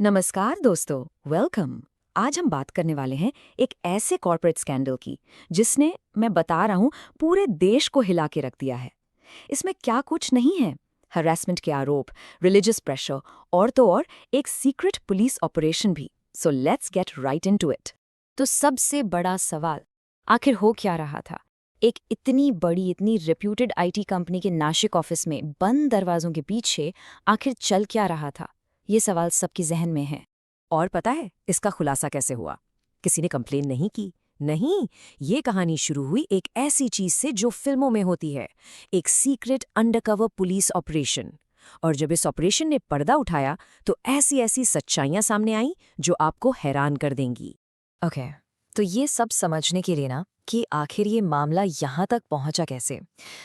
नमस्कार दोस्तों, वेलकम। आज हम बात करने वाले हैं एक ऐसे कॉर्पोरेट स्कैंडल की जिसने, मैं बता रहा हूं, पूरे देश को हिला के रख दिया है। इसमें क्या कुछ नहीं है। हरासमेंट के आरोप, रिलीजियस प्रेशर और तो और एक सीक्रेट पुलिस ऑपरेशन भी। So let's get right into it. तो सबसे बड़ा सवाल, आखिर हो क्या रहा था? एक इतनी बड़ी, इतनी रेप्यूटेड आईटी कंपनी के नासिक ऑफिस में बंद दरवाजों के पीछे आखिर चल क्या रहा था? ये सवाल सबके जहन में है। और पता है इसका खुलासा कैसे हुआ? किसी ने कंप्लेन नहीं की। नहीं, ये कहानी शुरू हुई एक ऐसी चीज से जो फिल्मों में होती है, एक सीक्रेट अंडरकवर पुलिस ऑपरेशन। और जब इस ऑपरेशन ने पर्दा उठाया तो ऐसी ऐसी सच्चाइयां सामने आई जो आपको हैरान कर देंगी। ओके, तो ये सब समझने के लिए ना कि आखिर ये मामला यहाँ तक पहुंचा कैसे,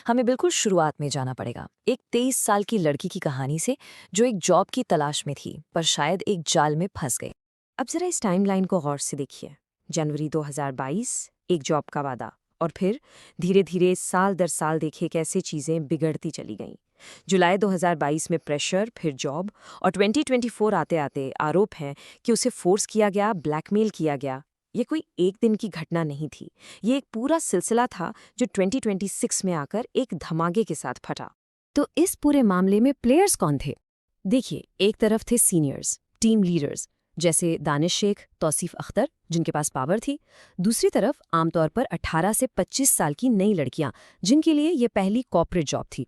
हमें बिल्कुल शुरुआत में जाना पड़ेगा। एक 23 साल की लड़की की कहानी से, जो एक जॉब की तलाश में थी पर शायद एक जाल में फंस गई। अब जरा इस टाइमलाइन को गौर से देखिए। जनवरी 2022, एक जॉब का वादा, और फिर धीरे धीरे साल दर साल देखिए कैसे चीजें बिगड़ती चली गईं। जुलाई 2022 में प्रेशर, फिर जॉब, और 2024 आते आते आरोप हैं कि उसे फोर्स किया गया, ब्लैकमेल किया गया। ये कोई एक दिन की घटना नहीं थी, ये एक पूरा सिलसिला था जो 2026 में आकर एक धमाके के साथ फटा। तो इस पूरे मामले में प्लेयर्स कौन थे? देखिए, एक तरफ थे सीनियर्स, टीम लीडर्स, जैसे दानिश शेख, तौसीफ अख्तर, जिनके पास पावर थी। दूसरी तरफ आमतौर पर 18 से 25 साल की नई लड़कियां, जिनके लिए ये पहली कॉर्पोरेट जॉब थी।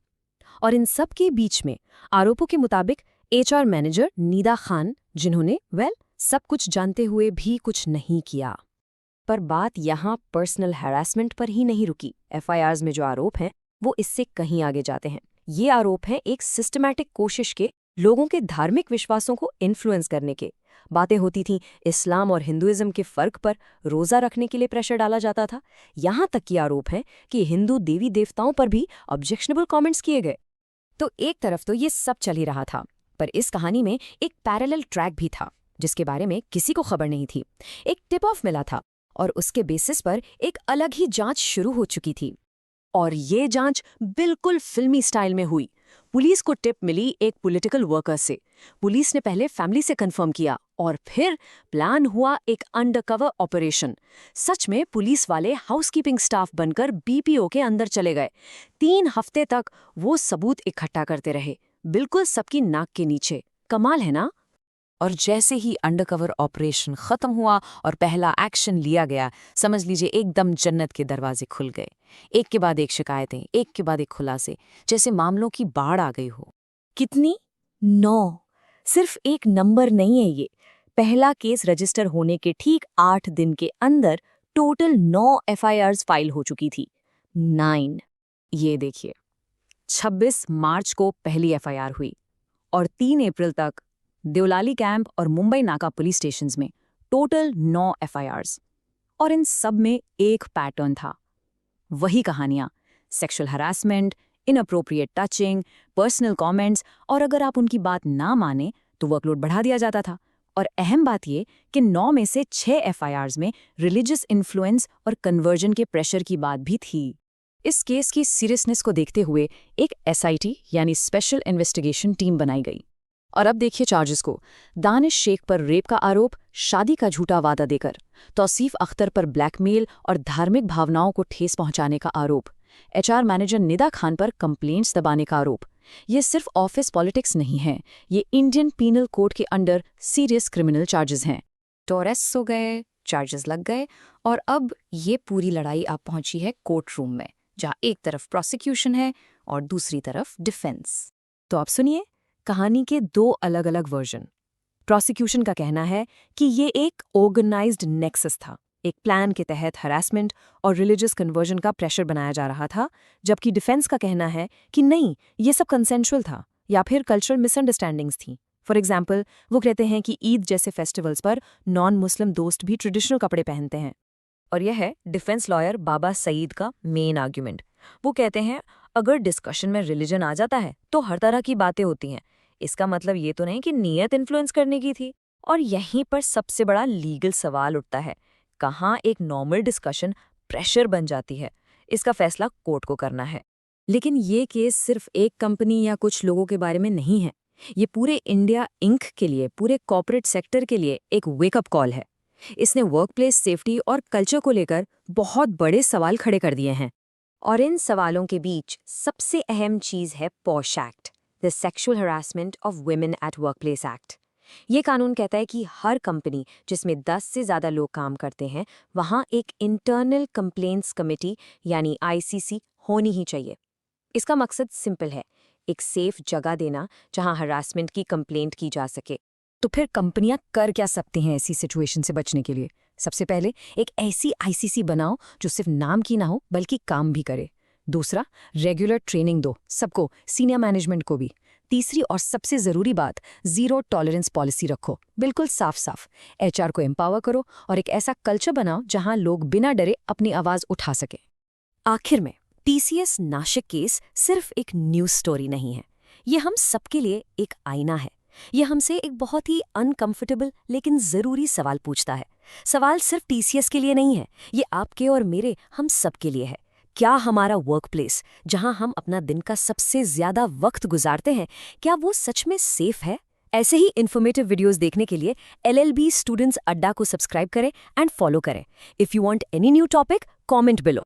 और इन सब के बीच में आरोपों के मुताबिक एचआर मैनेजर नीदा खान, जिन्होंने सब कुछ जानते हुए भी कुछ नहीं किया। पर बात यहाँ पर्सनल हैरासमेंट पर ही नहीं रुकी। एफआईआर्स में जो आरोप हैं वो इससे कहीं आगे जाते हैं। ये आरोप हैं एक सिस्टमैटिक कोशिश के, लोगों के धार्मिक विश्वासों को इन्फ्लुएंस करने के। बातें होती थीं इस्लाम और हिंदुइज्म के फर्क पर, रोजा रखने के लिए प्रेशर डाला जाता था। यहाँ तक कि आरोप है कि हिंदू देवी देवताओं पर भी ऑब्जेक्शनेबल कमेंट्स किए गए। तो एक तरफ तो ये सब चल ही रहा था, पर इस कहानी में एक पैरेलल ट्रैक भी था जिसके बारे में किसी को खबर नहीं थी। एक टिप ऑफ मिला था और उसके बेसिस पर एक अलग ही जांच शुरू हो चुकी थी। और ये जांच बिल्कुल फिल्मी स्टाइल में हुई। पुलिस को टिप मिली एक पॉलिटिकल वर्कर से। पुलिस ने पहले फैमिली से कंफर्म किया और फिर प्लान हुआ एक अंडरकवर ऑपरेशन। सच में पुलिस वाले हाउसकीपिंग स्टाफ बनकर बीपीओ के अंदर चले गए। 3 हफ्ते तक वो सबूत इकट्ठा करते रहे, बिल्कुल सबकी नाक के नीचे। कमाल है ना? और जैसे ही अंडरकवर ऑपरेशन खत्म हुआ और पहला एक्शन लिया गया, समझ लीजिए एकदम जन्नत के दरवाजे खुल गए। एक के बाद एक शिकायतें, एक के बाद एक खुलासे, जैसे मामलों की बाढ़ आ गई हो। कितनी? 9। सिर्फ एक नंबर नहीं है ये। पहला केस रजिस्टर होने के ठीक 8 दिन के अंदर टोटल 9 एफआईआर्स फाइल हो चुकी थी। 9। ये देखिए, 26 मार्च को पहली एफआईआर हुई और 3 अप्रैल तक देवलाली कैंप और मुंबई नाका पुलिस स्टेशंस में टोटल 9 एफआईआर्स। और इन सब में एक पैटर्न था, वही कहानियां, sexual harassment, inappropriate touching, personal comments, और अगर आप उनकी बात ना माने तो वर्कलोड बढ़ा दिया जाता था। और अहम बात ये कि 9 में से 6 एफआईआर्स में रिलीजियस इन्फ्लुएंस और कन्वर्जन के प्रेशर की बात भी थी। इस केस की सीरियसनेस को देखते हुए एक एसआईटी यानी स्पेशल इन्वेस्टिगेशन टीम बनाई गई। और अब देखिए चार्जेस को। दानिश शेख पर रेप का आरोप, शादी का झूठा वादा देकर। तौसीफ अख्तर पर ब्लैकमेल और धार्मिक भावनाओं को ठेस पहुंचाने का आरोप। एचआर मैनेजर निदा खान पर कंप्लेंट्स दबाने का आरोप। ये सिर्फ ऑफिस पॉलिटिक्स नहीं है, ये इंडियन पीनल कोड के अंडर सीरियस क्रिमिनल चार्जेस हैं। तो अरेस्ट हो गए, चार्जेस लग गए, और अब ये पूरी लड़ाई अब पहुंची है कोर्ट रूम में, जहां एक तरफ प्रोसिक्यूशन है और दूसरी तरफ डिफेंस। तो अब सुनिए कहानी के 2 अलग अलग वर्जन। प्रोसिक्यूशन का कहना है कि ये एक ऑर्गेनाइज्ड नेक्सस था, एक प्लान के तहत हरासमेंट और रिलीजियस कन्वर्जन का प्रेशर बनाया जा रहा था, जबकि डिफेंस का कहना है कि नहीं, ये सब कंसेंशुअल था या फिर कल्चरल मिसअंडरस्टैंडिंग्स थी। फॉर एग्जाम्पल, वो कहते हैं कि ईद जैसे फेस्टिवल्स पर नॉन मुस्लिम दोस्त भी ट्रेडिशनल कपड़े पहनते हैं। और यह है डिफेंस लॉयर बाबा सईद का मेन आर्ग्यूमेंट। वो कहते हैं अगर डिस्कशन में रिलीजन आ जाता है तो हर तरह की बातें होती हैं, इसका मतलब ये तो नहीं कि नीयत इन्फ्लुएंस करने की थी। और यहीं पर सबसे बड़ा लीगल सवाल उठता है, कहाँ एक नॉर्मल डिस्कशन प्रेशर बन जाती है। इसका फैसला कोर्ट को करना है। लेकिन ये केस सिर्फ एक कंपनी या कुछ लोगों के बारे में नहीं है, ये पूरे इंडिया इंक के लिए, पूरे कॉर्पोरेट सेक्टर के लिए एक वेकअप कॉल है। इसने वर्कप्लेस सेफ्टी और कल्चर को लेकर बहुत बड़े सवाल खड़े कर दिए हैं। और इन सवालों के बीच सबसे अहम चीज़ है posh act, the sexual harassment of women at workplace act. ये कानून कहता है कि हर कंपनी जिसमें 10 से ज़्यादा लोग काम करते हैं, वहाँ एक इंटरनल कंप्लेंट्स कमेटी यानी आईसीसी होनी ही चाहिए। इसका मकसद सिंपल है, एक सेफ जगह देना जहां हरासमेंट की कंप्लेंट की जा सके। तो फिर कंपनियां कर क्या सकती हैं ऐसी सिचुएशन से बचने के लिए? सबसे पहले एक ऐसी आईसीसी बनाओ जो सिर्फ नाम की ना हो बल्कि काम भी करे। दूसरा, रेगुलर ट्रेनिंग दो सबको, सीनियर मैनेजमेंट को भी। तीसरी और सबसे ज़रूरी बात, ज़ीरो टॉलरेंस पॉलिसी रखो, बिल्कुल साफ साफ। एचआर को एम्पावर करो और एक ऐसा कल्चर बनाओ जहां लोग बिना डरे अपनी आवाज़ उठा सके। आखिर में टीसीएस नाशिक केस सिर्फ एक न्यूज़ स्टोरी नहीं है, ये हम सबके लिए एक आईना है। ये हमसे एक बहुत ही अनकंफर्टेबल लेकिन ज़रूरी सवाल पूछता है। सवाल सिर्फ टीसीएस के लिए नहीं है, ये आपके और मेरे, हम सब के लिए है। क्या हमारा वर्कप्लेस, जहां हम अपना दिन का सबसे ज़्यादा वक्त गुजारते हैं, क्या वो सच में सेफ है? ऐसे ही इन्फॉर्मेटिव वीडियोस देखने के लिए LLB स्टूडेंट्स अड्डा को सब्सक्राइब करें एंड फॉलो करें। If you want any new topic, comment below.